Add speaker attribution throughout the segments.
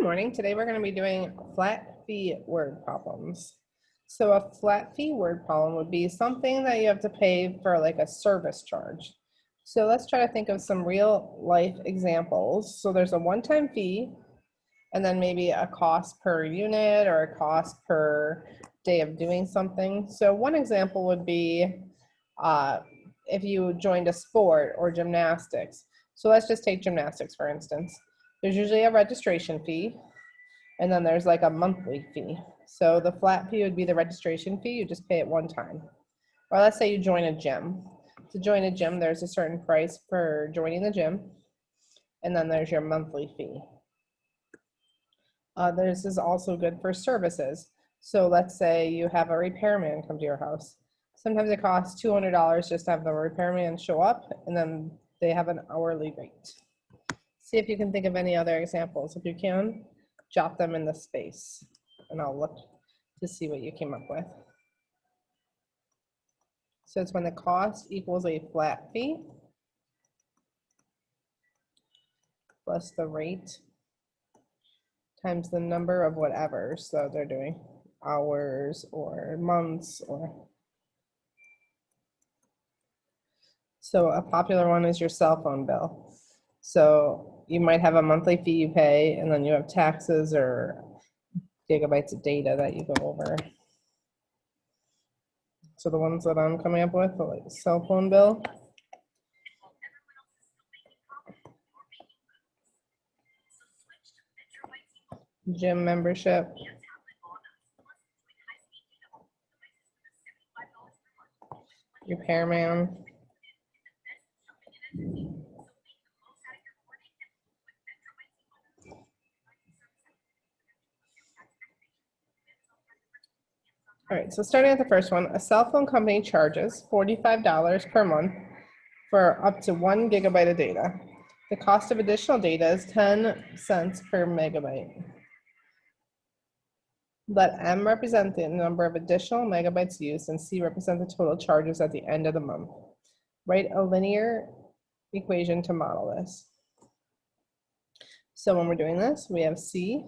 Speaker 1: morning. Today we're going to be doing flat fee word problems. So a flat fee word problem would be something that you have to pay for like a service charge. So let's try to think of some real life examples. So there's a one-time fee and then maybe a cost per unit or a cost per day of doing something. So one example would be if you joined a sport or gymnastics. So let's just take gymnastics for instance. There's usually a registration fee, and then there's like a monthly fee. So the flat fee would be the registration fee. You just pay it one time. Or let's say you join a gym. To join a gym, there's a certain price for joining the gym, and then there's your monthly fee. This is also good for services. So let's say you have a repairman come to your house. Sometimes it costs $200 just to have the repairman show up, and then they have an hourly rate. See if you can think of any other examples. If you can, jot them in the space, and I'll look to see what you came up with. So it's when the cost equals a flat fee plus the rate times the number of whatever. So they're doing hours or months or. So a popular one is your cell phone bill. So you might have a monthly fee you pay, and then you have taxes or gigabytes of data that you go over. So the ones that I'm coming up with are like cell phone bill, gym membership, repairman, all right, so starting at the first one, a cell phone company charges $45 per month for up to 1 gigabyte of data. The cost of additional data is 10 cents per megabyte. Let M represent the number of additional megabytes used and C represent the total charges at the end of the month. Write a linear equation to model this. So when we're doing this, we have C,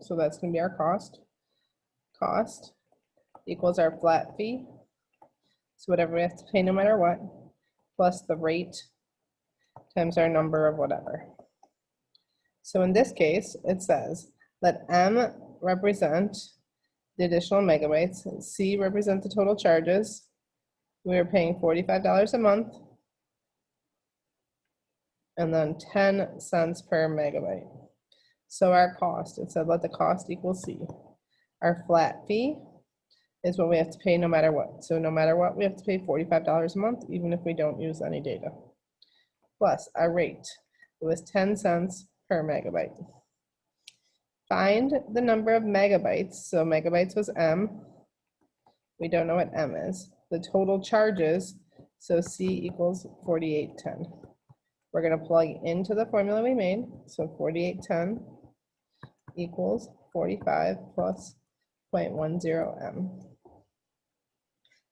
Speaker 1: so that's going to be our cost. Cost equals our flat fee, so whatever we have to pay no matter what, plus the rate times our number of whatever. So in this case, it says, let M represent the additional megabytes, C represent the total charges. We are paying $45 a month, and then 10 cents per megabyte. So our cost, it said let the cost equal C. Our flat fee is what we have to pay no matter what. So no matter what, we have to pay $45 a month, even if we don't use any data. Plus our rate, it was 10 cents per megabyte. Find the number of megabytes. So megabytes was M. We don't know what M is. The total charges, so C equals 4810. We're going to plug into the formula we made. So 4810 equals 45 plus 0.10 M.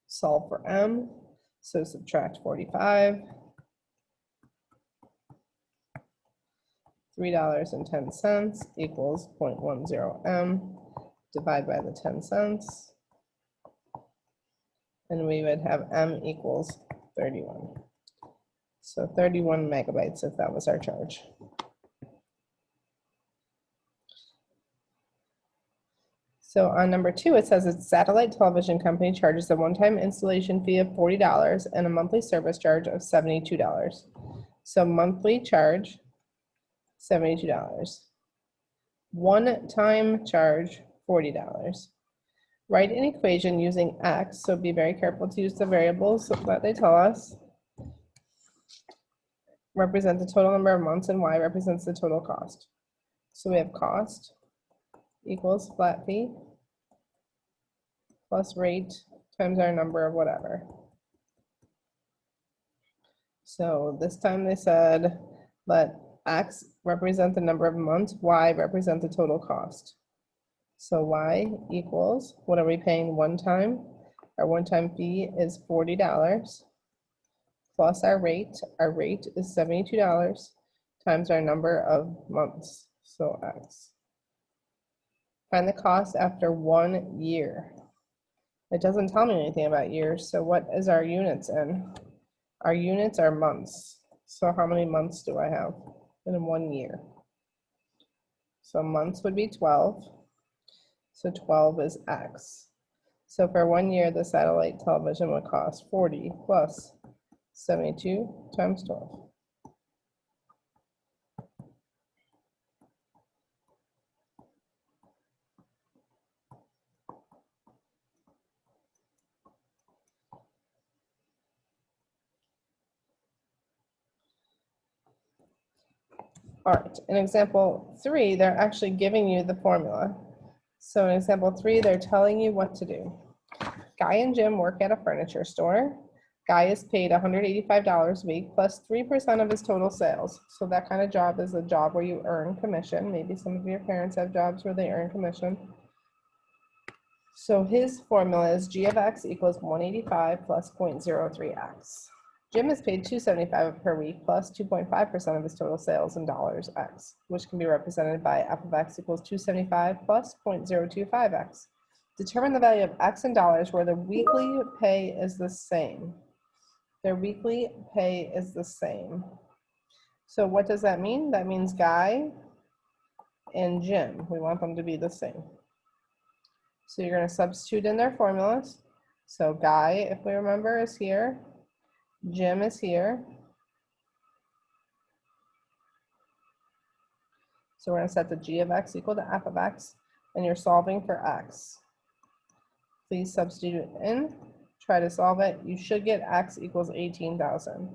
Speaker 1: Solve for M, so subtract 45. $3.10 equals 0.10 M. Divide by the 10 cents. And we would have M equals 31. So 31 megabytes if that was our charge. So on number 2, it says its satellite television company charges a one-time installation fee of $40 and a monthly service charge of $72. So monthly charge, $72. One-time charge, $40. Write an equation using X, so be very careful to use the variables that they tell us. Represent the total number of months, and Y represents the total cost. So we have cost equals flat fee plus rate times our number of whatever. So this time they said let X represent the number of months, Y represent the total cost. So Y equals, what are we paying one time? Our one-time fee is $40 plus our rate is $72 times our number of months, so X. Find the cost after 1 year. It doesn't tell me anything about years, so what is our units in? Our units are months. So how many months do I have in 1 year? So months would be 12. So 12 is X. So for 1 year, the satellite television would cost 40 plus 72 times 12. All right, in example 3, they're actually giving you the formula. So in example 3, they're telling you what to do. Guy and Jim work at a furniture store. Guy is paid $185 a week plus 3% of his total sales. So that kind of job is a job where you earn commission. Maybe some of your parents have jobs where they earn commission. So his formula is G of X equals 185 plus 0.03X. Jim is paid $275 per week plus 2.5% of his total sales in dollars X, which can be represented by F of X equals 275 plus 0.025X. Determine the value of X in dollars where the weekly pay is the same. Their weekly pay is the same. So what does that mean? That means Guy and Jim, we want them to be the same. So you're going to substitute in their formulas. So Guy, if we remember, is here. Jim is here. So we're going to set the G of X equal to F of X, and you're solving for X. Please substitute it in. Try to solve it. You should get X equals 18,000.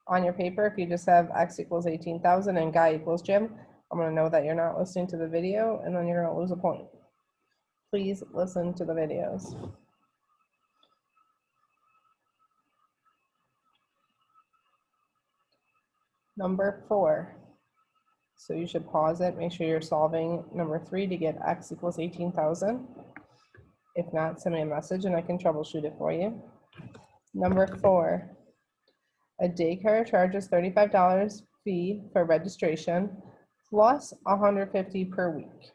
Speaker 1: On your paper, if you just have X equals 18,000 and Guy equals Jim, I'm going to know that you're not listening to the video, and then you're going to lose a point. Please listen to the videos. Number 4. So you should pause it. Make sure you're solving number 3 to get X equals 18,000. If not, send me a message and I can troubleshoot it for you. Number 4. A daycare charges $35 fee for registration plus $150 per week.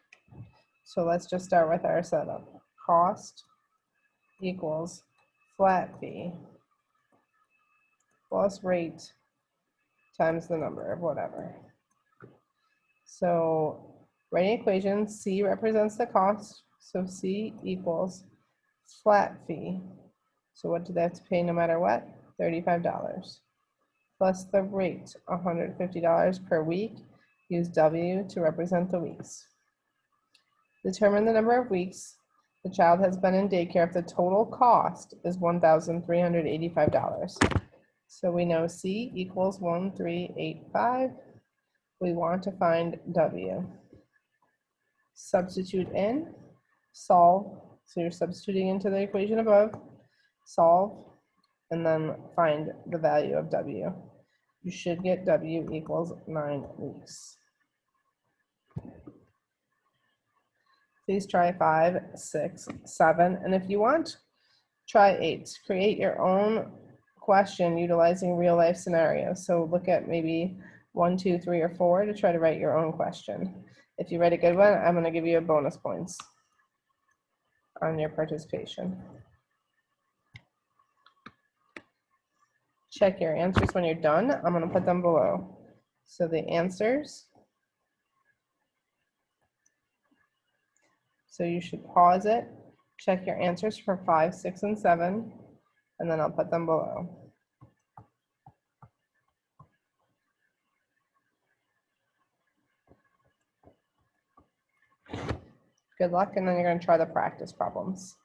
Speaker 1: So let's just start with our setup. Cost equals flat fee plus rate times the number of whatever. So writing equations, C represents the cost. So C equals flat fee. So what do they have to pay no matter what? $35. Plus the rate, $150 per week. Use W to represent the weeks. Determine the number of weeks the child has been in daycare if the total cost is $1,385. So we know C equals 1,385. We want to find W. Substitute in, solve. So you're substituting into the equation above, solve, and then find the value of W. You should get W equals 9 weeks. Please try 5, 6, 7, and if you want, try 8. Create your own question utilizing real life scenarios. So look at maybe 1, 2, 3, or 4 to try to write your own question. If you write a good one, I'm going to give you a bonus points on your participation. Check your answers when you're done. I'm going to put them below. So the answers. So you should pause it, check your answers for 5, 6, and 7, and then I'll put them below. Good luck, and then you're going to try the practice problems.